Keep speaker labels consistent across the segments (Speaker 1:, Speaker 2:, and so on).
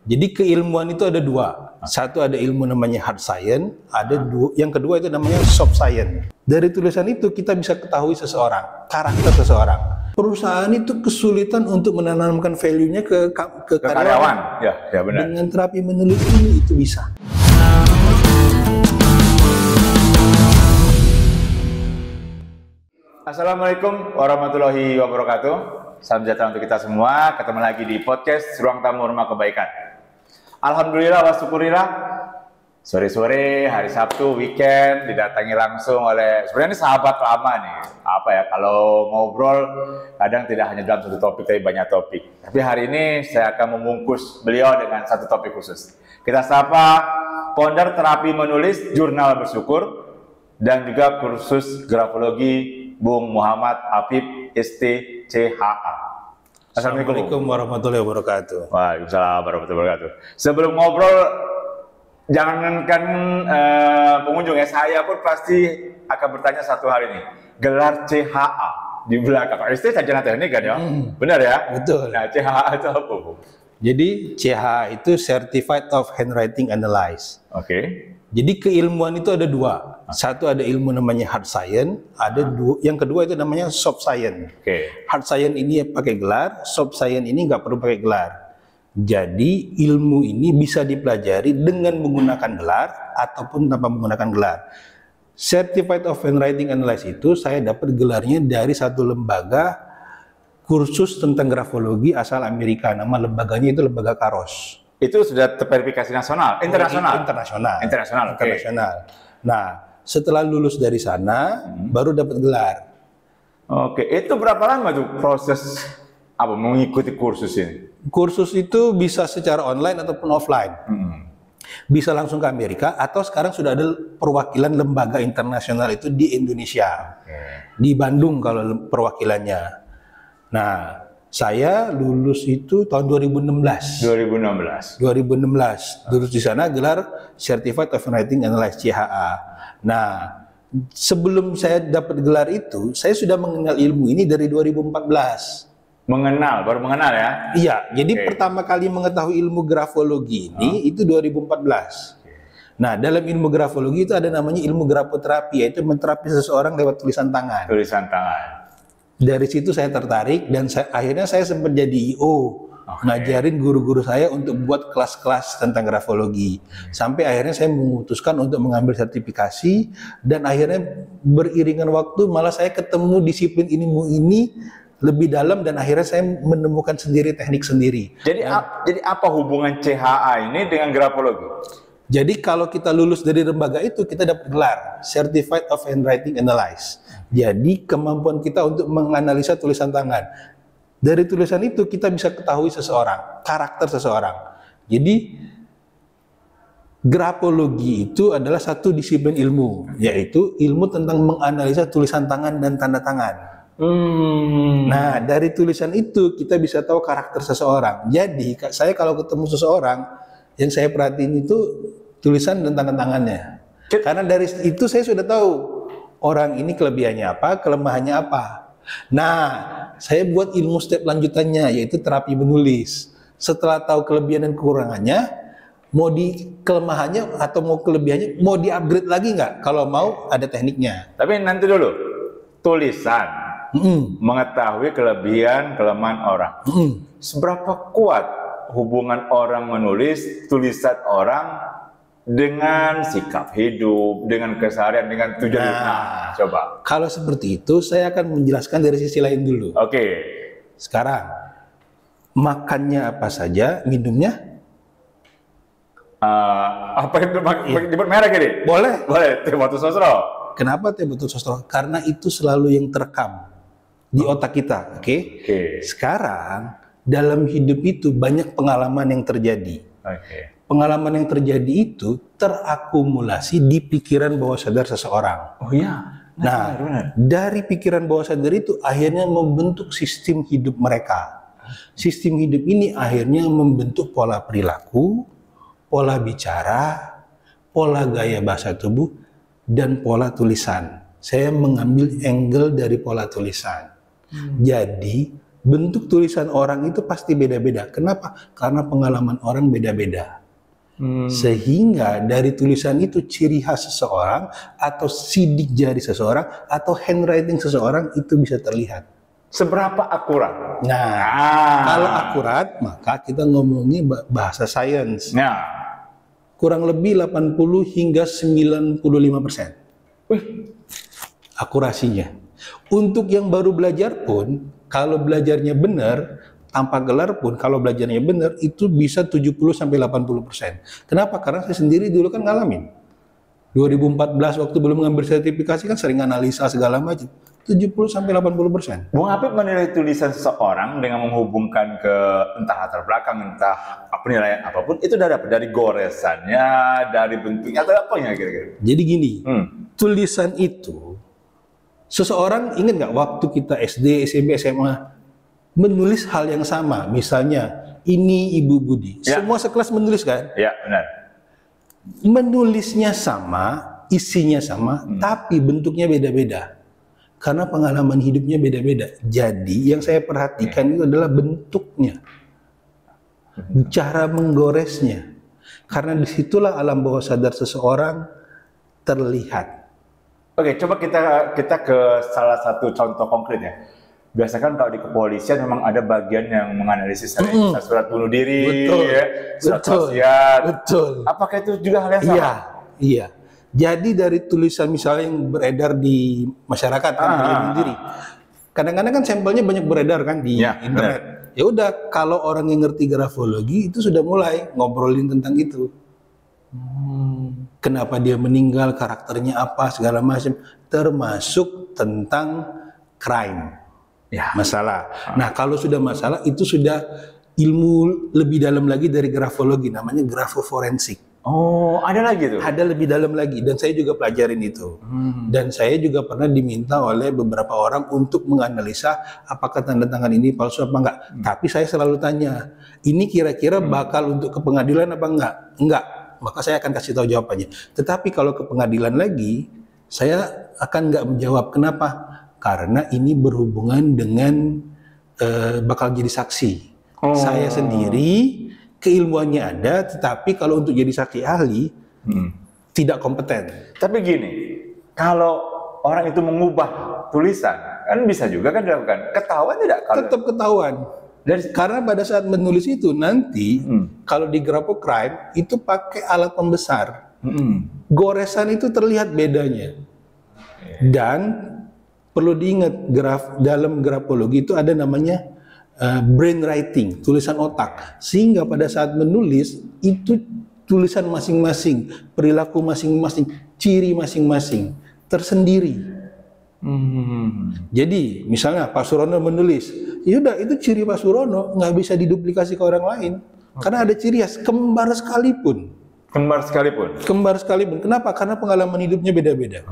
Speaker 1: Jadi keilmuan itu ada dua. Satu ada ilmu namanya hard science, yang kedua itu namanya soft science. Dari tulisan itu kita bisa ketahui seseorang, karakter seseorang. Perusahaan itu kesulitan untuk menanamkan value-nya ke karyawan.
Speaker 2: Ya benar.
Speaker 1: Dengan terapi menulis ini itu bisa.
Speaker 2: Assalamualaikum warahmatullahi wabarakatuh. Salam sejahtera untuk kita semua. Ketemu lagi di podcast Ruang Tamu Rumah Kebaikan. Alhamdulillah wa syukurillah, sore-sore hari Sabtu weekend didatangi langsung oleh sebenarnya ini sahabat lama nih. Kalau ngobrol kadang tidak hanya dalam satu topik tapi banyak topik. Tapi hari ini saya akan membungkus beliau dengan satu topik khusus. Kita sapa founder terapi menulis Jurnal Bersyukur dan juga kursus grafologi Bung Muhammad Afif STCHA.
Speaker 1: Assalamualaikum warahmatullahi wabarakatuh.
Speaker 2: Waalaikumsalam warahmatullahi wabarakatuh. Sebelum ngobrol, jangankan pengunjung ya, saya pun pasti akan bertanya satu hal ini. Gelar CHA di belakang. ST sarjana teknik kan ya? Benar ya?
Speaker 1: Betul.
Speaker 2: Nah, CHA itu apa, Bu?
Speaker 1: Jadi CHA itu Certified of Handwriting Analysis.
Speaker 2: Oke.
Speaker 1: Jadi keilmuan itu ada dua. Satu ada ilmu namanya hard science, yang kedua itu namanya soft science. Hard science ini pakai gelar, soft science ini nggak perlu pakai gelar. Jadi ilmu ini bisa dipelajari dengan menggunakan gelar ataupun tanpa menggunakan gelar. Certified of Handwriting Analysis itu saya dapat gelarnya dari satu lembaga kursus tentang grafologi asal Amerika. Nama lembaganya itu lembaga Karos.
Speaker 2: Itu sudah terverifikasi nasional, internasional.
Speaker 1: Internasional. Nah, setelah lulus dari sana, baru dapat gelar.
Speaker 2: Oke, itu berapa lama tuh proses mengikuti kursus ini?
Speaker 1: Kursus itu bisa secara online ataupun offline. Bisa langsung ke Amerika atau sekarang sudah ada perwakilan lembaga internasional itu di Indonesia. Di Bandung kalau perwakilannya. Nah, saya lulus itu tahun 2016. 2016 lulus di sana, gelar Certified of Handwriting Analysis CHA. Nah, sebelum saya dapat gelar itu, saya sudah mengenal ilmu ini dari 2014.
Speaker 2: Baru mengenal ya?
Speaker 1: Iya, jadi pertama kali mengetahui ilmu grafologi ini itu 2014. Nah, dalam ilmu grafologi itu ada namanya ilmu grafoterapi, yaitu menterapi seseorang lewat tulisan tangan. Dari situ saya tertarik dan akhirnya saya sempat jadi I.O. Ngajarin guru-guru saya untuk buat kelas-kelas tentang grafologi. Sampai akhirnya saya memutuskan untuk mengambil sertifikasi dan akhirnya beriringan waktu malah saya ketemu disiplin ilmu ini lebih dalam dan akhirnya saya menemukan sendiri teknik sendiri.
Speaker 2: Jadi apa hubungan CHA ini dengan grafologi?
Speaker 1: Jadi kalau kita lulus dari lembaga itu kita dapat gelar Certified of Handwriting Analysis. Jadi kemampuan kita untuk menganalisa tulisan tangan. Dari tulisan itu kita bisa ketahui seseorang, karakter seseorang. Jadi grafologi itu adalah satu disiplin ilmu, yaitu ilmu tentang menganalisa tulisan tangan dan tanda tangan. Nah, dari tulisan itu kita bisa tahu karakter seseorang. Jadi saya kalau ketemu seseorang, yang saya perhatiin itu tulisan dan tanda tangannya. Karena dari itu saya sudah tahu orang ini kelebihannya apa, kelemahannya apa. Nah, saya buat ilmu step lanjutannya, yaitu terapi menulis. Setelah tahu kelebihan dan kekurangannya, mau di kelemahannya atau mau kelebihannya, mau di-upgrade lagi nggak? Kalau mau, ada tekniknya.
Speaker 2: Tapi nanti dulu, tulisan, mengetahui kelebihan, kelemahan orang. Seberapa kuat hubungan orang menulis, tulisan orang, dengan sikap hidup, dengan keseharian, dengan tujuan. Nah, coba.
Speaker 1: Kalau seperti itu, saya akan menjelaskan dari sisi lain dulu.
Speaker 2: Oke.
Speaker 1: Sekarang, makannya apa saja, minumnya?
Speaker 2: Apa itu? Nyebut merek ini?
Speaker 1: Boleh.
Speaker 2: Teh batu sosro.
Speaker 1: Kenapa teh batu sosro? Karena itu selalu yang terekam di otak kita. Oke? Sekarang, dalam hidup itu banyak pengalaman yang terjadi. Pengalaman yang terjadi itu terakumulasi di pikiran bawah sadar seseorang.
Speaker 2: Oh iya.
Speaker 1: Benar. Dari pikiran bawah sadar itu akhirnya membentuk sistem hidup mereka. Sistem hidup ini akhirnya membentuk pola perilaku, pola bicara, pola gaya bahasa tubuh, dan pola tulisan. Saya mengambil angle dari pola tulisan. Jadi bentuk tulisan orang itu pasti beda-beda. Kenapa? Karena pengalaman orang beda-beda. Sehingga dari tulisan itu ciri khas seseorang atau sidik jari seseorang atau handwriting seseorang itu bisa terlihat.
Speaker 2: Seberapa akurat?
Speaker 1: Nah, kalau akurat maka kita ngomongin bahasa sains.
Speaker 2: Nah,
Speaker 1: Kurang lebih 80 hingga 95%. Akurasinya. Untuk yang baru belajar pun, kalau belajarnya benar, tanpa gelar pun, kalau belajarnya benar, itu bisa 70-80%. Kenapa? Karena saya sendiri dulu kan ngalamin. 2014 waktu belum ngambil sertifikasi kan sering analisa segala macam. 70-80%.
Speaker 2: Bung Apip menilai tulisan seseorang dengan menghubungkan ke entah latar belakang, entah penilaian apapun, itu dari apa? Dari goresannya, dari bentuknya, atau apanya kira-kira?
Speaker 1: Jadi gini, tulisan itu, seseorang ingat nggak waktu kita SD, SMP, SMA, menulis hal yang sama, misalnya, ini Ibu Budi, semua sekelas menulis kan?
Speaker 2: Ya, benar.
Speaker 1: Menulisnya sama, isinya sama, tapi bentuknya beda-beda. Karena pengalaman hidupnya beda-beda. Jadi yang saya perhatikan itu adalah bentuknya, cara menggoresnya. Karena disitulah alam bawah sadar seseorang terlihat.
Speaker 2: Oke, coba kita ke salah satu contoh konkret ya. Biasanya kan kalau di kepolisian memang ada bagian yang menganalisis surat bunuh diri, surat wasiat.
Speaker 1: Betul.
Speaker 2: Apakah itu juga hal yang sama?
Speaker 1: Iya. Jadi dari tulisan misalnya yang beredar di masyarakat kan perlindungan diri. Kadang-kadang kan sampelnya banyak beredar kan di internet. Ya udah, kalau orang yang ngerti grafologi itu sudah mulai ngobrolin tentang itu. Kenapa dia meninggal, karakternya apa, segala macam, termasuk tentang crime. Masalah. Nah, kalau sudah masalah itu sudah ilmu lebih dalam lagi dari grafologi, namanya grafoforensik.
Speaker 2: Oh, ada lagi tuh?
Speaker 1: Ada lebih dalam lagi, dan saya juga pelajarin itu. Dan saya juga pernah diminta oleh beberapa orang untuk menganalisa apakah tanda tangan ini palsu apa enggak. Tapi saya selalu tanya, ini kira-kira bakal untuk ke pengadilan apa enggak? Enggak, maka saya akan kasih tahu jawabannya. Tetapi kalau ke pengadilan lagi, saya akan enggak menjawab. Kenapa? Karena ini berhubungan dengan bakal jadi saksi. Saya sendiri keilmuannya ada, tetapi kalau untuk jadi saksi ahli tidak kompeten.
Speaker 2: Tapi gini, kalau orang itu mengubah tulisan, kan bisa juga kan dilakukan. Ketahuan tidak?
Speaker 1: Tetap ketahuan. Karena pada saat menulis itu nanti, kalau di Grafocrime itu pakai alat pembesar. Goresan itu terlihat bedanya. Dan perlu diingat, dalam grafologi itu ada namanya brain writing, tulisan otak, sehingga pada saat menulis itu tulisan masing-masing, perilaku masing-masing, ciri masing-masing tersendiri. Jadi misalnya Pak Surono menulis, yaudah itu ciri Pak Surono, nggak bisa diduplikasi ke orang lain, karena ada ciri khas, kembar sekalipun. Kembar sekalipun. Kenapa? Karena pengalaman hidupnya beda-beda.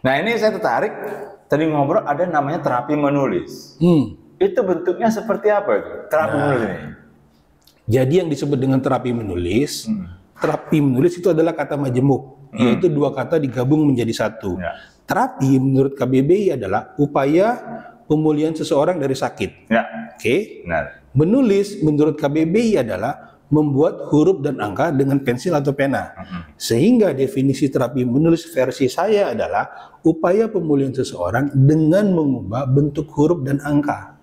Speaker 2: Nah ini saya tertarik, tadi ngobrol ada namanya terapi menulis. Itu bentuknya seperti apa itu? Terapi menulis ini?
Speaker 1: Jadi yang disebut dengan terapi menulis itu adalah kata majemuk, yaitu dua kata digabung menjadi satu. Terapi menurut KBBI adalah upaya pemulihan seseorang dari sakit. Menulis menurut KBBI adalah membuat huruf dan angka dengan pensil atau pena. Sehingga definisi terapi menulis versi saya adalah upaya pemulihan seseorang dengan mengubah bentuk huruf dan angka.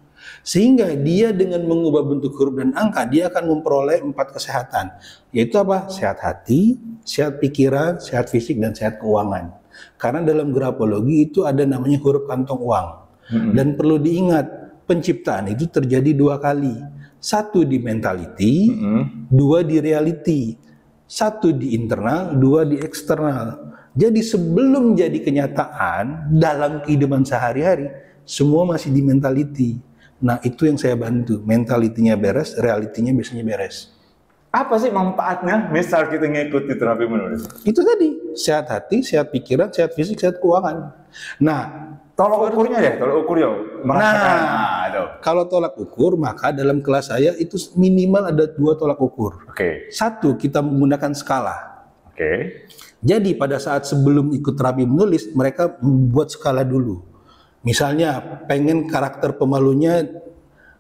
Speaker 1: Sehingga dia dengan mengubah bentuk huruf dan angka, dia akan memperoleh 4 kesehatan. Yaitu apa? Sehat hati, sehat pikiran, sehat fisik, dan sehat keuangan. Karena dalam grafologi itu ada namanya huruf kantong uang. Dan perlu diingat, penciptaan itu terjadi 2 kali. 1 di mentality, 2 di reality. 1 di internal, 2 di eksternal. Jadi sebelum jadi kenyataan dalam kehidupan sehari-hari, semua masih di mentality. Nah itu yang saya bantu, mentalitinya beres, realitinya biasanya beres.
Speaker 2: Apa sih manfaatnya misal kita ngikuti terapi menulis?
Speaker 1: Itu tadi, sehat hati, sehat pikiran, sehat fisik, sehat keuangan. Nah,
Speaker 2: tolak ukurnya ya, tolak ukur ya.
Speaker 1: Kalau tolak ukur, maka dalam kelas saya itu minimal ada 2 tolak ukur. 1, kita menggunakan skala. Jadi pada saat sebelum ikut terapi menulis, mereka membuat skala dulu. Misalnya pengen karakter pemalunya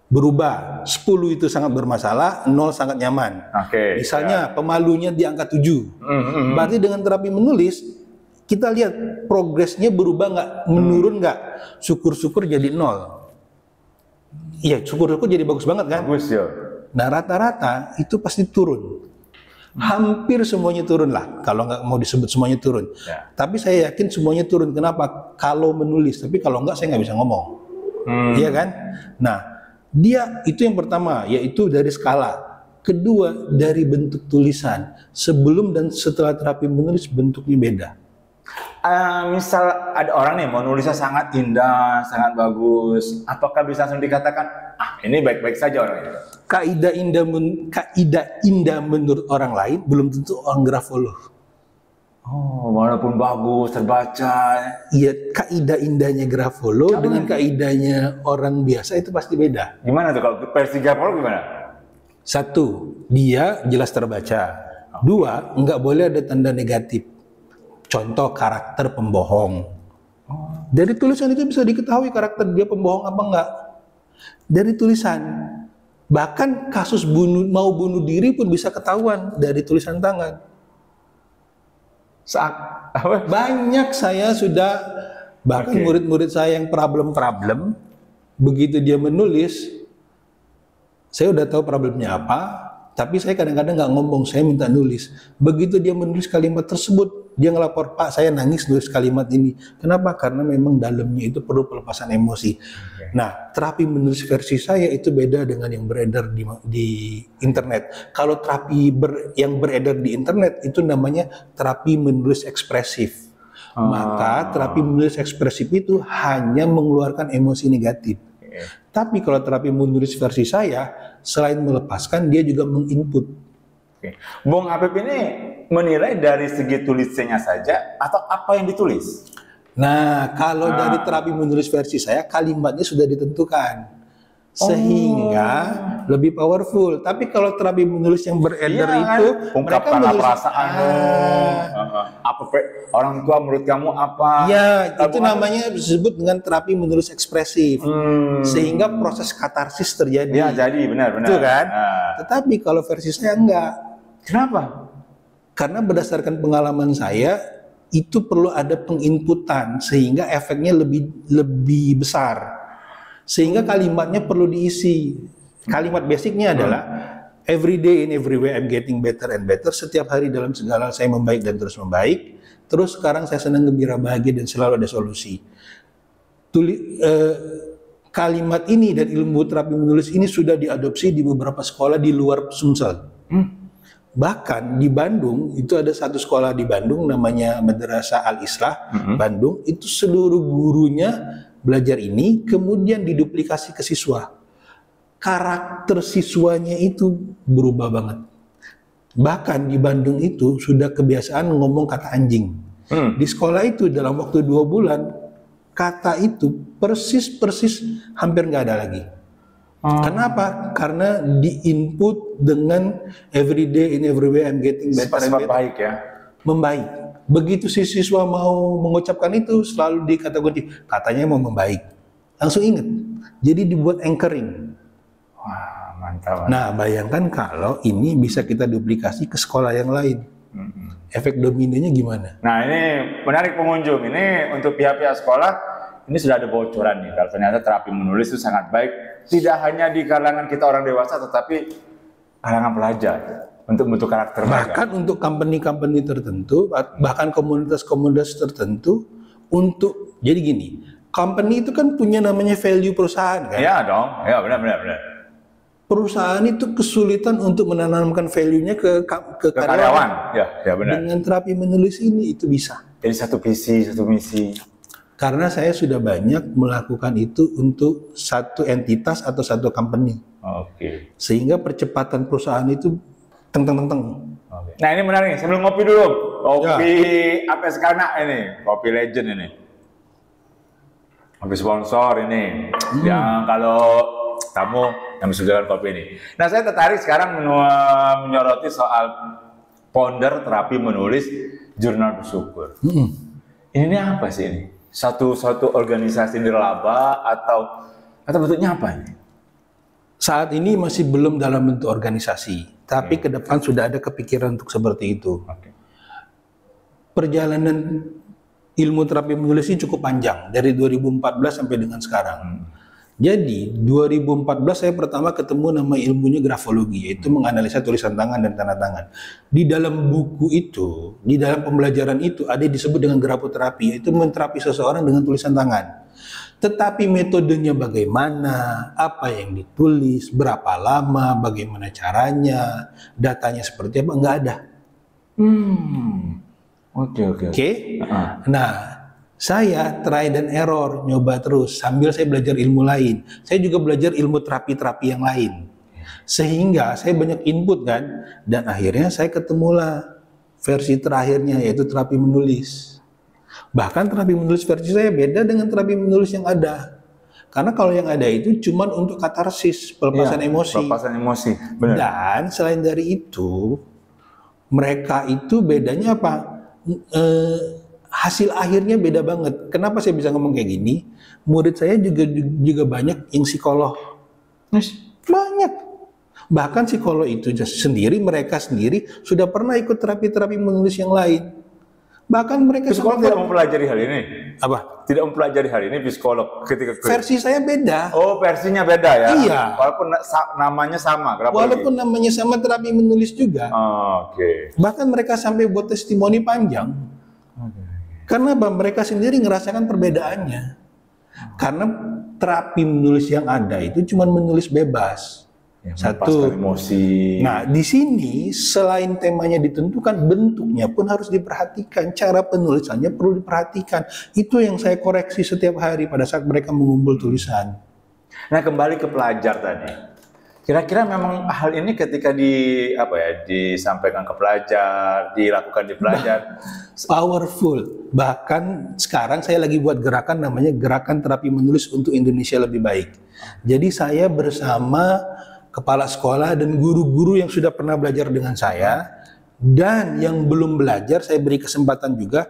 Speaker 1: berubah. 10 itu sangat bermasalah, 0 sangat nyaman.
Speaker 2: Oke.
Speaker 1: Misalnya pemalunya di angka 7. Berarti dengan terapi menulis, kita lihat progresnya berubah nggak, menurun nggak. Syukur-syukur jadi 0. Iya, syukur-syukur jadi bagus banget kan?
Speaker 2: Bagus ya.
Speaker 1: Nah, rata-rata itu pasti turun. Hampir semuanya turun lah, kalau nggak mau disebut semuanya turun.
Speaker 2: Ya.
Speaker 1: Tapi saya yakin semuanya turun. Kenapa? Kalau menulis, tapi kalau nggak saya nggak bisa ngomong. Iya kan? Nah, dia itu yang pertama, yaitu dari skala. Kedua, dari bentuk tulisan. Sebelum dan setelah terapi menulis bentuknya beda.
Speaker 2: Misal ada orang nih mau nulisnya sangat indah, sangat bagus, apakah bisa langsung dikatakan, ini baik-baik saja orangnya?
Speaker 1: Kaidah indah menurut orang lain belum tentu orang grafologi.
Speaker 2: Oh, walaupun bagus, terbaca.
Speaker 1: Iya, kaidah indahnya grafologi dengan kaidahnya orang biasa itu pasti beda.
Speaker 2: Gimana tuh kalau versi grafologi gimana?
Speaker 1: 1, dia jelas terbaca. 2, nggak boleh ada tanda negatif. Contoh karakter pembohong. Dari tulisan itu bisa diketahui karakter dia pembohong apa enggak. Dari tulisan. Bahkan kasus mau bunuh diri pun bisa ketahuan dari tulisan tangan. Banyak saya sudah, bahkan murid-murid saya yang problem, begitu dia menulis, saya udah tahu problemnya apa, tapi saya kadang-kadang nggak ngomong, saya minta nulis. Begitu dia menulis kalimat tersebut, dia ngelapor, "Pak, saya nangis nulis kalimat ini." Kenapa? Karena memang dalamnya itu perlu pelepasan emosi. Nah, terapi menulis versi saya itu beda dengan yang beredar di internet. Kalau terapi yang beredar di internet itu namanya terapi menulis ekspresif. Maka terapi menulis ekspresif itu hanya mengeluarkan emosi negatif. Tapi kalau terapi menulis versi saya, selain melepaskan, dia juga menginput.
Speaker 2: Bung Habib ini menilai dari segi tulisannya saja atau apa yang ditulis?
Speaker 1: Nah, kalau dari terapi menulis versi saya, kalimatnya sudah ditentukan. Sehingga lebih powerful. Tapi kalau terapi menulis yang beredar itu,
Speaker 2: ungkapkanlah perasaanmu. Apa orang tua menurut kamu apa?
Speaker 1: Ya, itu namanya disebut dengan terapi menulis ekspresif. Sehingga proses katarsis terjadi.
Speaker 2: Ya, jadi benar-benar.
Speaker 1: Itu kan? Tetapi kalau versi saya enggak.
Speaker 2: Kenapa?
Speaker 1: Karena berdasarkan pengalaman saya, itu perlu ada penginputan sehingga efeknya lebih besar. Sehingga kalimatnya perlu diisi. Kalimat basicnya adalah every day in every way I'm getting better and better. Setiap hari dalam segala hal saya membaik dan terus membaik. Terus sekarang saya senang, gembira, bahagia dan selalu ada solusi. Kalimat ini dan ilmu terapi menulis ini sudah diadopsi di beberapa sekolah di luar Sumsel. Bahkan di Bandung itu ada satu sekolah di Bandung namanya Madrasah Al-Islah Bandung, itu seluruh gurunya belajar ini kemudian diduplikasi ke siswa. Karakter siswanya itu berubah banget. Bahkan di Bandung itu sudah kebiasaan ngomong kata anjing. Di sekolah itu dalam waktu 2 bulan kata itu persis hampir nggak ada lagi. Kenapa? Karena diinput dengan every day in every way I'm getting better and better.
Speaker 2: Baik ya.
Speaker 1: Membaik. Begitu si siswa mau mengucapkan itu selalu dikata-ganti, katanya mau membaik. Langsung ingat. Jadi dibuat anchoring.
Speaker 2: Wah, mantap.
Speaker 1: Nah, bayangkan kalau ini bisa kita duplikasi ke sekolah yang lain. Efek dominonya gimana?
Speaker 2: Nah, ini menarik pengunjung. Ini untuk pihak-pihak sekolah, ini sudah ada bocoran nih. Kalau ternyata terapi menulis itu sangat baik. Tidak hanya di kalangan kita orang dewasa, tetapi kalangan pelajar. Untuk bentuk karakter
Speaker 1: bahkan untuk company-company tertentu, bahkan komunitas-komunitas tertentu, untuk jadi gini, company itu kan punya namanya value perusahaan kan?
Speaker 2: Iya dong, ya benar.
Speaker 1: Perusahaan itu kesulitan untuk menanamkan value-nya ke karyawan.
Speaker 2: Ya benar.
Speaker 1: Dengan terapi menulis ini itu bisa.
Speaker 2: Jadi satu visi, satu misi.
Speaker 1: Karena saya sudah banyak melakukan itu untuk satu entitas atau satu company.
Speaker 2: Oke.
Speaker 1: Sehingga percepatan perusahaan itu teng.
Speaker 2: Nah ini menarik nih, sebelum ngopi dulu. Kopi apa sekarang ini? Kopi legend ini. Kopi sponsor ini. Yang kalau tamu yang bisa kopi ini. Nah saya tertarik sekarang menyoroti soal founder terapi menulis Jurnal Bersyukur. Ini apa sih ini? Satu organisasi nirlaba atau bentuknya apa ini?
Speaker 1: Saat ini masih belum dalam bentuk organisasi, tapi ke depan sudah ada kepikiran untuk seperti itu. Perjalanan ilmu terapi menulis ini cukup panjang, dari 2014 sampai dengan sekarang. Jadi 2014 saya pertama ketemu nama ilmunya grafologi, yaitu menganalisa tulisan tangan dan tanda tangan. Di dalam buku itu, di dalam pembelajaran itu ada yang disebut dengan grafoterapi, yaitu menterapi seseorang dengan tulisan tangan. Tetapi metodenya bagaimana, apa yang ditulis, berapa lama, bagaimana caranya, datanya seperti apa, nggak ada. Oke. Nah, saya try dan error, nyoba terus sambil saya belajar ilmu lain. Saya juga belajar ilmu terapi-terapi yang lain. Sehingga saya banyak input kan, dan akhirnya saya ketemulah versi terakhirnya, yaitu terapi menulis. Bahkan terapi menulis versi saya beda dengan terapi menulis yang ada. Karena kalau yang ada itu cuma untuk katarsis, pelepasan emosi.
Speaker 2: Pelepasan emosi, benar.
Speaker 1: Dan selain dari itu, mereka itu bedanya apa? Hasil akhirnya beda banget. Kenapa saya bisa ngomong kayak gini? Murid saya juga banyak yang psikolog. Banyak. Bahkan psikolog itu sendiri, mereka sendiri sudah pernah ikut terapi-terapi menulis yang lain. Bahkan mereka
Speaker 2: psikolog tidak mempelajari hal ini.
Speaker 1: Apa?
Speaker 2: Tidak mempelajari hal ini psikolog ketika
Speaker 1: versi saya beda.
Speaker 2: Oh, versinya beda ya?
Speaker 1: Iya.
Speaker 2: Walaupun namanya sama.
Speaker 1: Walaupun namanya sama, terapi menulis juga.
Speaker 2: Oke.
Speaker 1: Bahkan mereka sampai buat testimoni panjang. Karena mereka sendiri ngerasakan perbedaannya. Karena terapi menulis yang ada itu cuma menulis bebas. Satu.
Speaker 2: Emosi.
Speaker 1: Nah, di sini selain temanya ditentukan, bentuknya pun harus diperhatikan. Cara penulisannya perlu diperhatikan. Itu yang saya koreksi setiap hari pada saat mereka mengumpul tulisan.
Speaker 2: Nah, kembali ke pelajar tadi. Kira-kira memang hal ini ketika disampaikan ke pelajar, dilakukan di pelajar,
Speaker 1: powerful. Bahkan sekarang saya lagi buat gerakan namanya Gerakan Terapi Menulis untuk Indonesia Lebih Baik. Jadi saya bersama kepala sekolah dan guru-guru yang sudah pernah belajar dengan saya, dan yang belum belajar saya beri kesempatan juga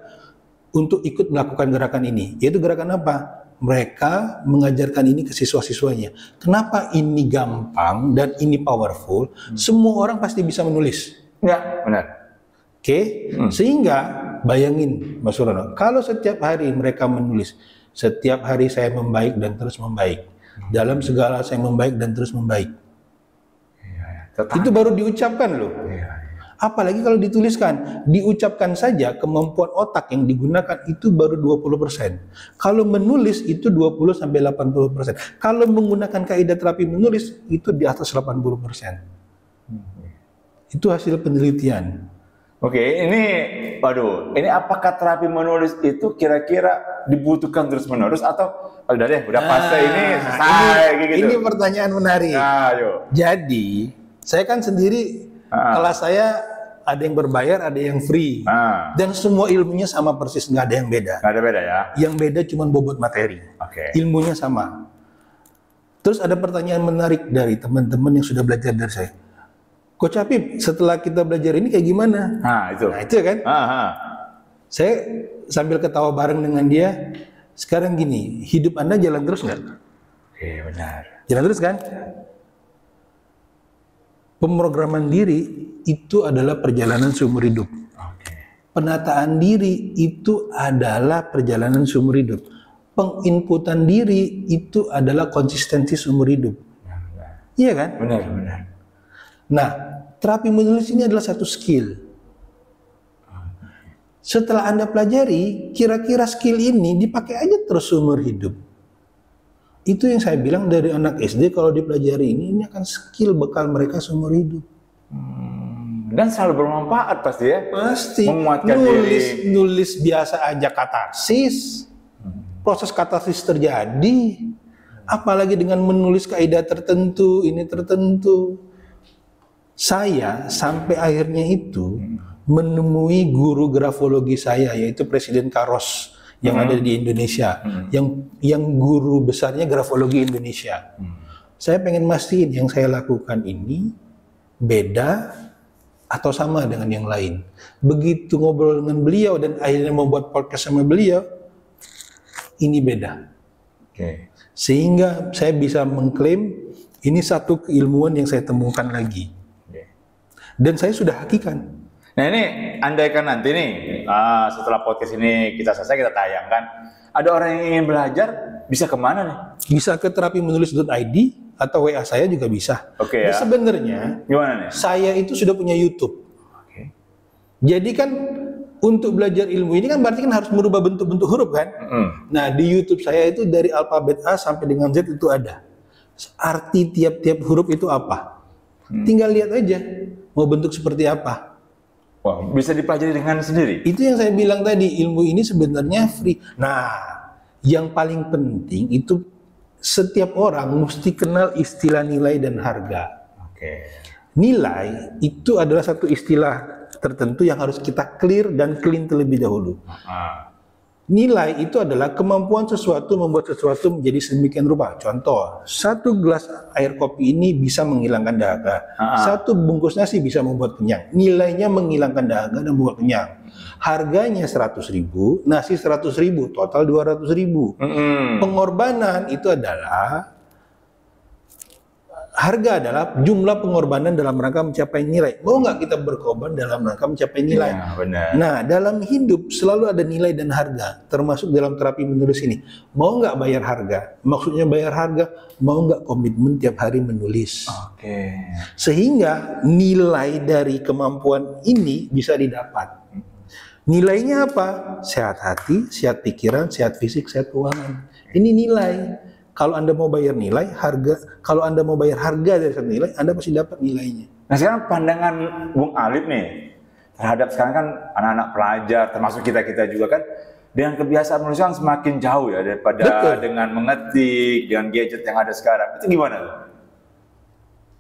Speaker 1: untuk ikut melakukan gerakan ini. Yaitu gerakan apa? Mereka mengajarkan ini ke siswa-siswanya. Kenapa ini gampang dan ini powerful? Semua orang pasti bisa menulis.
Speaker 2: Ya, benar.
Speaker 1: Oke? Sehingga bayangin Mas Surono, kalau setiap hari mereka menulis, setiap hari saya membaik dan terus membaik. Dalam segala saya membaik dan terus membaik. Itu baru diucapkan loh. Apalagi kalau dituliskan, diucapkan saja kemampuan otak yang digunakan itu baru 20%. Kalau menulis itu 20-80%. Kalau menggunakan kaidah terapi menulis itu di atas 80%. Itu hasil penelitian.
Speaker 2: Oke, ini apakah terapi menulis itu kira-kira dibutuhkan terus-menerus atau udah fase ini selesai gitu?
Speaker 1: Ini pertanyaan menarik.
Speaker 2: Nah,
Speaker 1: jadi, saya kan sendiri kelas saya ada yang berbayar, ada yang free. Dan semua ilmunya sama persis, nggak ada yang beda.
Speaker 2: Nggak ada beda ya?
Speaker 1: Yang beda cuma bobot materi. Ilmunya sama. Terus ada pertanyaan menarik dari teman-teman yang sudah belajar dari saya. Coach Apip, setelah kita belajar ini kayak gimana? Nah itu kan. Saya sambil ketawa bareng dengan dia. Sekarang gini, hidup Anda jalan terus nggak?
Speaker 2: Benar.
Speaker 1: Jalan terus kan? Pemrograman diri itu adalah perjalanan seumur hidup. Penataan diri itu adalah perjalanan seumur hidup. Penginputan diri itu adalah konsistensi seumur hidup. Iya kan?
Speaker 2: Benar.
Speaker 1: Nah, terapi menulis ini adalah satu skill. Setelah Anda pelajari, kira-kira skill ini dipakai aja terus seumur hidup. Itu yang saya bilang dari anak SD, kalau dipelajari ini akan skill bekal mereka seumur hidup.
Speaker 2: Dan selalu bermanfaat pasti ya?
Speaker 1: Pasti.
Speaker 2: Menguatkan diri.
Speaker 1: Nulis biasa aja katarsis. Proses katarsis terjadi. Apalagi dengan menulis kaidah tertentu, ini tertentu. Saya sampai akhirnya itu menemui guru grafologi saya, yaitu Presiden Karos yang ada di Indonesia, yang guru besarnya grafologi Indonesia. Saya pengen mastiin yang saya lakukan ini beda atau sama dengan yang lain. Begitu ngobrol dengan beliau dan akhirnya membuat podcast sama beliau, ini beda. Sehingga saya bisa mengklaim Ini satu keilmuan yang saya temukan lagi. Dan saya sudah hakikan.
Speaker 2: Nah ini andaikan nanti nih setelah podcast ini kita selesai, kita tayangkan, ada orang yang ingin belajar, bisa kemana nih?
Speaker 1: Bisa ke terapimenulis.id atau WA saya juga bisa.
Speaker 2: Oke ya.
Speaker 1: Sebenarnya
Speaker 2: Gimana nih?
Speaker 1: saya itu sudah punya YouTube. Jadi kan untuk belajar ilmu ini kan berarti kan harus merubah bentuk-bentuk huruf kan. Nah di YouTube saya itu dari alfabet A sampai dengan Z itu ada. Arti tiap-tiap huruf itu apa? Tinggal lihat aja mau bentuk seperti apa.
Speaker 2: Wah, bisa dipelajari dengan sendiri.
Speaker 1: Itu yang saya bilang tadi, ilmu ini sebenarnya free. Nah, yang paling penting itu setiap orang mesti kenal istilah nilai dan harga. Nilai itu adalah satu istilah tertentu yang harus kita clear dan clean terlebih dahulu. Nilai itu adalah kemampuan sesuatu membuat sesuatu menjadi sedemikian rupa. Contoh, 1 gelas air kopi ini bisa menghilangkan dahaga. 1 bungkus nasi bisa membuat kenyang. Nilainya menghilangkan dahaga dan membuat kenyang. Harganya 100.000, nasi 100.000, total 200.000. Pengorbanan itu adalah harga adalah jumlah pengorbanan dalam rangka mencapai nilai. Mau nggak kita berkorban dalam rangka mencapai nilai?
Speaker 2: Ya, benar.
Speaker 1: Nah, dalam hidup selalu ada nilai dan harga, termasuk dalam terapi menulis ini. Mau nggak bayar harga? Maksudnya bayar harga, mau nggak komitmen tiap hari menulis? Sehingga nilai dari kemampuan ini bisa didapat. Nilainya apa? Sehat hati, sehat pikiran, sehat fisik, sehat keuangan. Ini nilai. Kalau Anda mau bayar nilai, harga, kalau Anda mau bayar harga dari satu nilai, Anda pasti dapat nilainya.
Speaker 2: Nah sekarang pandangan Bung Alif nih, terhadap sekarang kan anak-anak pelajar, termasuk kita-kita juga kan, dengan kebiasaan menulis kan semakin jauh ya, daripada dengan mengetik, dengan gadget yang ada sekarang. Itu gimana?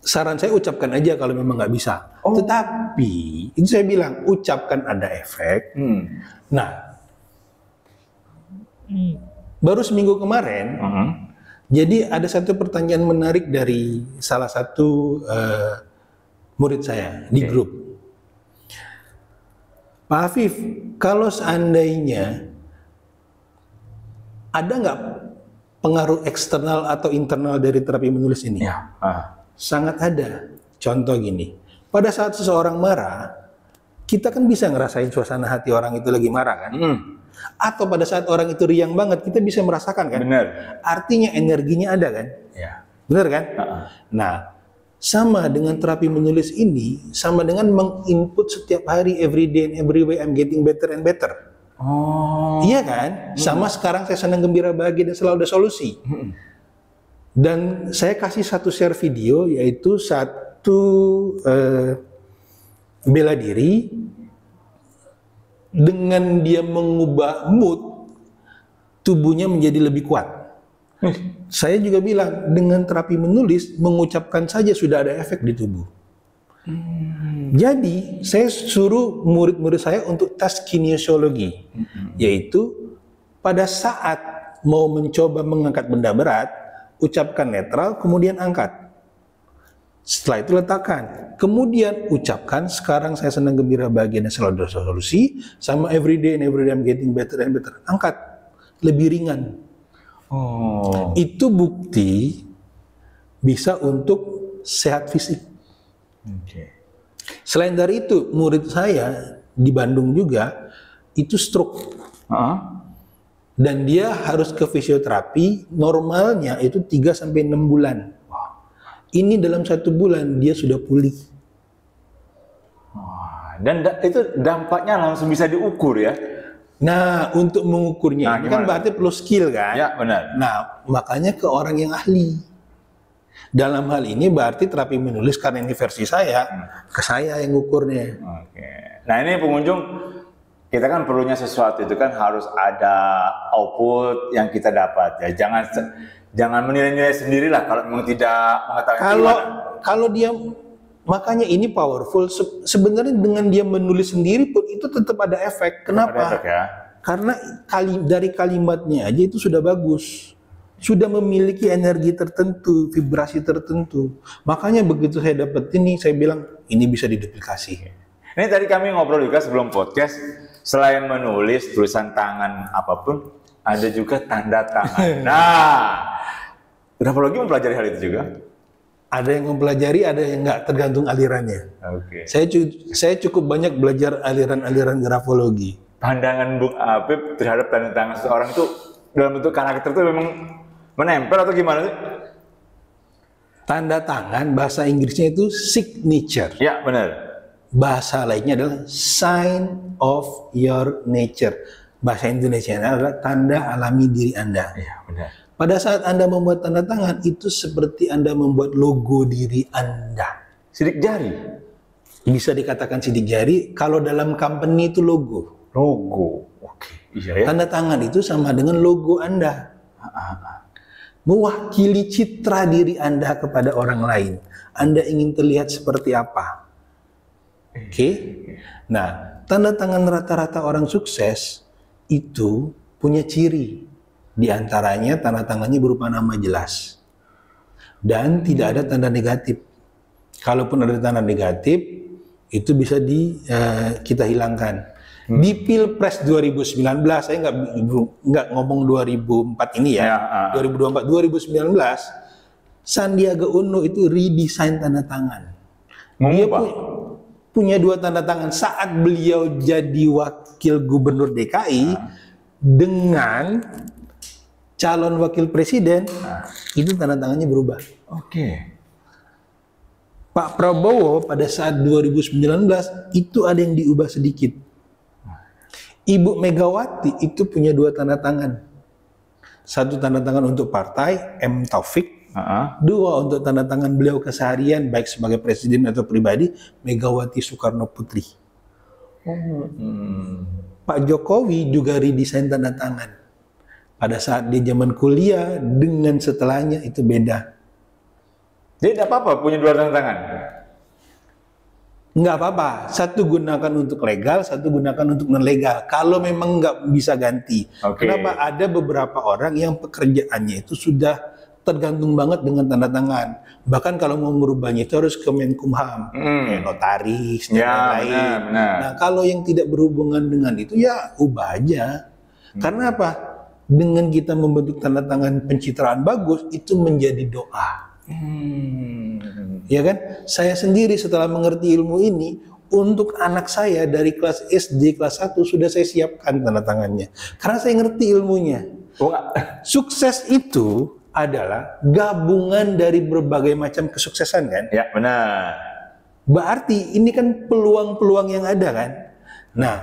Speaker 1: Saran saya ucapkan aja kalau memang nggak bisa. Tetapi, itu saya bilang, ucapkan ada efek. Nah, baru seminggu kemarin, jadi ada satu pertanyaan menarik dari salah satu murid saya di grup. Pak Afif, kalau seandainya ada nggak pengaruh eksternal atau internal dari terapi menulis ini? Sangat ada. Contoh gini, pada saat seseorang marah, kita kan bisa ngerasain suasana hati orang itu lagi marah kan? Atau pada saat orang itu riang banget, kita bisa merasakan kan?
Speaker 2: Benar.
Speaker 1: Artinya energinya ada kan? Benar kan? Nah, sama dengan terapi menulis ini, sama dengan menginput setiap hari, every day and every way, I'm getting better and better. Iya kan? Sama sekarang saya senang, gembira, bahagia, dan selalu ada solusi. Dan saya kasih satu share video, yaitu satu bela diri, dengan dia mengubah mood, tubuhnya menjadi lebih kuat. Saya juga bilang, dengan terapi menulis, mengucapkan saja sudah ada efek di tubuh. Jadi, saya suruh murid-murid saya untuk tes kinesiologi, yaitu pada saat mau mencoba mengangkat benda berat, ucapkan netral, kemudian angkat. Setelah itu letakkan. Kemudian ucapkan, sekarang saya senang, gembira, bahagia, dan selalu ada solusi. Sama every day and every day I'm getting better and better. Angkat. Lebih ringan. Itu bukti bisa untuk sehat fisik. Selain dari itu, murid saya di Bandung juga, itu stroke. Dan dia harus ke fisioterapi, normalnya itu 3-6 bulan. Ini dalam 1 bulan dia sudah pulih.
Speaker 2: Dan itu dampaknya langsung bisa diukur ya?
Speaker 1: Nah, untuk mengukurnya ini kan berarti perlu skill kan?
Speaker 2: Ya, benar.
Speaker 1: Nah, makanya ke orang yang ahli. Dalam hal ini berarti terapi menulis, karena ini versi saya, ke saya yang ngukurnya.
Speaker 2: Nah ini pengunjung, kita kan perlunya sesuatu itu kan harus ada output yang kita dapat ya. Jangan menilai-nilai sendirilah kalau memang tidak mengetahui.
Speaker 1: Kalau dia, makanya ini powerful. Sebenarnya dengan dia menulis sendiri pun itu tetap ada efek. Kenapa?
Speaker 2: Ada efek ya?
Speaker 1: Karena dari kalimatnya aja itu sudah bagus, sudah memiliki energi tertentu, vibrasi tertentu. Makanya begitu saya dapat ini, saya bilang ini bisa diduplikasi.
Speaker 2: Ini tadi kami ngobrol juga sebelum podcast, selain menulis tulisan tangan apapun, ada juga tanda tangan. Nah, berapa lagi mempelajari hal itu juga?
Speaker 1: Ada yang mempelajari, ada yang nggak, tergantung alirannya.
Speaker 2: Oke.
Speaker 1: Saya cukup banyak belajar aliran-aliran grafologi.
Speaker 2: Pandangan Bung Apip terhadap tanda tangan seseorang itu dalam bentuk karakter itu memang menempel atau gimana sih?
Speaker 1: Tanda tangan bahasa Inggrisnya itu signature.
Speaker 2: Ya, benar.
Speaker 1: Bahasa lainnya adalah sign of your nature. Bahasa Indonesia adalah tanda alami diri Anda.
Speaker 2: Iya, benar.
Speaker 1: Pada saat Anda membuat tanda tangan, itu seperti Anda membuat logo diri Anda.
Speaker 2: Sidik jari.
Speaker 1: Bisa dikatakan sidik jari, kalau dalam company itu logo.
Speaker 2: Logo. Oke. Iya ya.
Speaker 1: Tanda tangan itu sama dengan logo Anda. Mewakili citra diri Anda kepada orang lain. Anda ingin terlihat seperti apa? Oke. Nah, tanda tangan rata-rata orang sukses itu punya ciri. Di antaranya tanda tangannya berupa nama jelas. Dan tidak ada tanda negatif. Kalaupun ada tanda negatif, itu bisa kita hilangkan. Di Pilpres 2019, saya nggak ngomong 2004 ini ya, 2024, 2019, Sandiaga Uno itu redesign tanda tangan. Dia punya 2 tanda tangan saat beliau jadi wakil gubernur DKI dengan calon wakil presiden, itu tanda tangannya berubah.
Speaker 2: Oke.
Speaker 1: Pak Prabowo pada saat 2019 itu ada yang diubah sedikit. Ibu Megawati itu punya 2 tanda tangan. 1 tanda tangan untuk partai, M. Taufik. 2 untuk tanda tangan beliau keseharian, baik sebagai presiden atau pribadi, Megawati Soekarno Putri. Pak Jokowi juga redesign tanda tangan. Pada saat dia zaman kuliah dengan setelahnya itu beda.
Speaker 2: Jadi tidak apa-apa punya 2 tanda tangan?
Speaker 1: Nggak apa-apa. 1 gunakan untuk legal, 1 gunakan untuk non-legal. Kalau memang nggak bisa ganti. Kenapa? Ada beberapa orang yang pekerjaannya itu sudah tergantung banget dengan tanda tangan. Bahkan kalau mau merubahnya itu harus ke Menkumham, notaris, dan lain-lain. Nah, kalau yang tidak berhubungan dengan itu ya ubah aja. Karena apa? Dengan kita membentuk tanda tangan pencitraan bagus, itu menjadi doa. Ya kan? Saya sendiri setelah mengerti ilmu ini, untuk anak saya dari kelas SD, kelas 1 sudah saya siapkan tanda tangannya. Karena saya ngerti ilmunya. Sukses itu adalah gabungan dari berbagai macam kesuksesan kan? Ya,
Speaker 2: benar.
Speaker 1: Berarti ini kan peluang-peluang yang ada kan? Nah,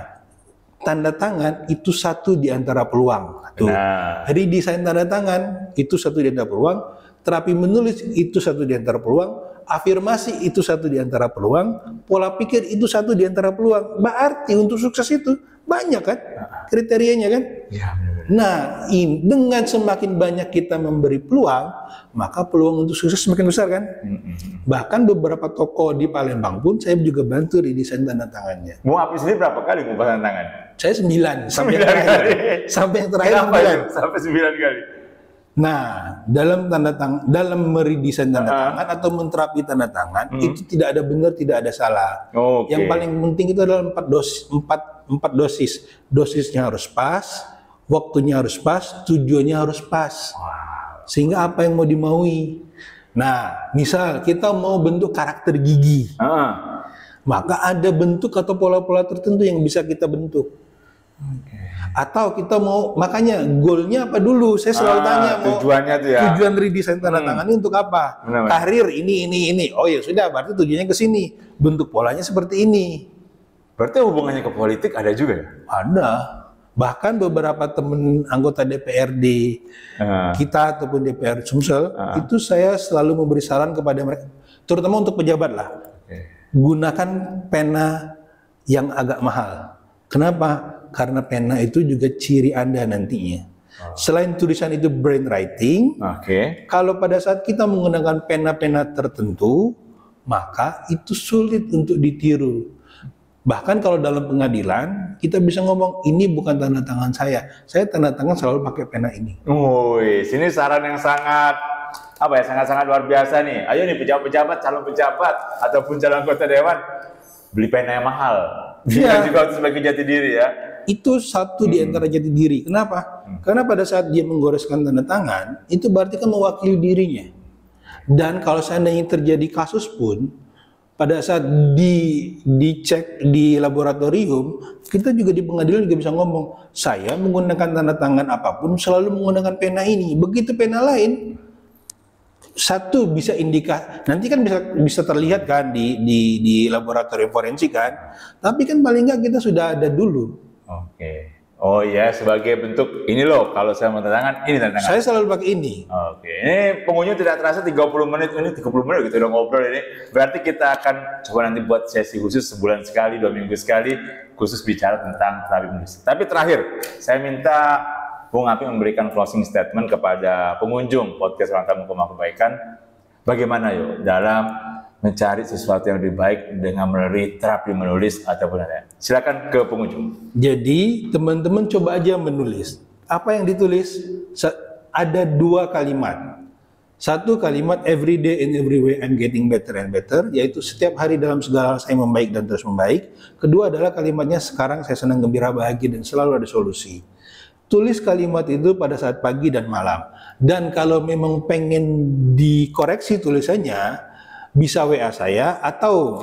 Speaker 1: tanda tangan itu 1 di antara peluang. Redesign tanda tangan itu 1 di antara peluang, terapi menulis itu 1 di antara peluang, afirmasi itu 1 di antara peluang, pola pikir itu 1 di antara peluang. Berarti untuk sukses itu banyak kan kriterianya kan? Ya, nah, dengan semakin banyak kita memberi peluang, maka peluang untuk sukses semakin besar kan? Bahkan beberapa toko di Palembang pun saya juga bantu redesign tanda tangannya.
Speaker 2: Mau Apip sendiri berapa kali ngubah tanda tangan?
Speaker 1: Saya 9 sampai yang terakhir. Sampai yang terakhir 9.
Speaker 2: Sampai 9 kali.
Speaker 1: Nah, dalam meredesain tanda tangan atau menterapi tanda tangan itu tidak ada benar, tidak ada salah. Yang paling penting itu adalah 4 dosis. Dosisnya harus pas, waktunya harus pas, tujuannya harus pas. Sehingga apa yang mau dimaui. Nah, misal kita mau bentuk karakter gigi. Maka ada bentuk atau pola-pola tertentu yang bisa kita bentuk. Atau kita mau, makanya goalnya apa dulu? Saya selalu tanya,
Speaker 2: tujuannya tuh ya.
Speaker 1: Tujuan redesign tanda tangan ini untuk apa? Karir ini. Oh ya sudah, berarti tujuannya ke sini. Bentuk polanya seperti ini.
Speaker 2: Berarti hubungannya ke politik ada juga ya?
Speaker 1: Ada. Bahkan beberapa teman anggota DPRD kita ataupun DPR Sumsel, itu saya selalu memberi saran kepada mereka, terutama untuk pejabat lah. Gunakan pena yang agak mahal. Kenapa? Karena pena itu juga ciri Anda nantinya. Selain tulisan itu brainwriting, kalau pada saat kita menggunakan pena-pena tertentu, maka itu sulit untuk ditiru. Bahkan kalau dalam pengadilan, kita bisa ngomong, ini bukan tanda tangan saya tanda tangan selalu pakai pena ini.
Speaker 2: Sini saran yang sangat sangat luar biasa nih. Ayo nih pejabat-pejabat, calon pejabat ataupun calon anggota dewan, beli pena yang mahal. Dia juga harus sebagai jati diri ya.
Speaker 1: Itu 1 di antara jati diri. Kenapa? Karena pada saat dia menggoreskan tanda tangan, itu berarti kan mewakili dirinya. Dan kalau seandainya terjadi kasus pun, pada saat dicek di laboratorium, kita juga di pengadilan juga bisa ngomong, saya menggunakan tanda tangan apapun selalu menggunakan pena ini. Begitu pena lain, satu bisa nanti kan bisa terlihat kan di laboratorium forensik kan. Tapi kan paling nggak kita sudah ada dulu.
Speaker 2: Oke. Oh ya, sebagai bentuk ini loh, kalau saya mau tanda tangan, ini tanda tangan.
Speaker 1: Saya selalu pakai ini.
Speaker 2: Oke, ini pengunjung tidak terasa 30 menit, ini 30 menit gitu udah ngobrol ini. Berarti kita akan coba nanti buat sesi khusus sebulan sekali, 2 minggu sekali, khusus bicara tentang terapi menulis. Tapi terakhir, saya minta Bung Apip memberikan closing statement kepada pengunjung podcast Ruang Tamu Rumah Kebaikan. Bagaimana yuk dalam mencari sesuatu yang lebih baik dengan melalui terapi menulis ataupun lain. Silakan ke pengunjung.
Speaker 1: Jadi teman-teman coba aja menulis. Apa yang ditulis? Ada 2 kalimat. Satu kalimat every day in every way I'm getting better and better, yaitu setiap hari dalam segala hal saya membaik dan terus membaik. Kedua adalah kalimatnya sekarang saya senang, gembira, bahagia dan selalu ada solusi. Tulis kalimat itu pada saat pagi dan malam. Dan kalau memang pengen dikoreksi tulisannya, bisa WA saya atau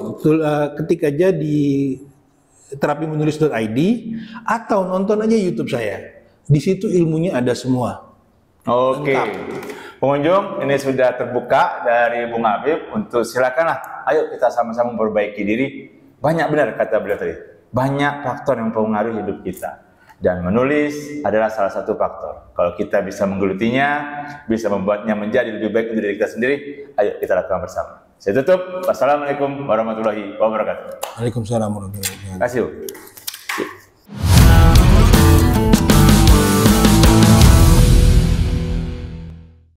Speaker 1: ketik aja di terapimenulis.id atau nonton aja YouTube saya. Di situ ilmunya ada semua.
Speaker 2: Oke.
Speaker 1: Lengkap.
Speaker 2: Pengunjung, ini sudah terbuka dari Bung Apip untuk silakanlah. Ayo kita sama-sama memperbaiki diri. Banyak benar kata beliau tadi. Banyak faktor yang mempengaruhi hidup kita. Dan menulis adalah salah satu faktor. Kalau kita bisa menggelutinya, bisa membuatnya menjadi lebih baik untuk diri kita sendiri, ayo kita lakukan bersama. Saya tutup. Wassalamualaikum warahmatullahi wabarakatuh.
Speaker 1: Waalaikumsalam warahmatullahi wabarakatuh.
Speaker 2: Terima kasih.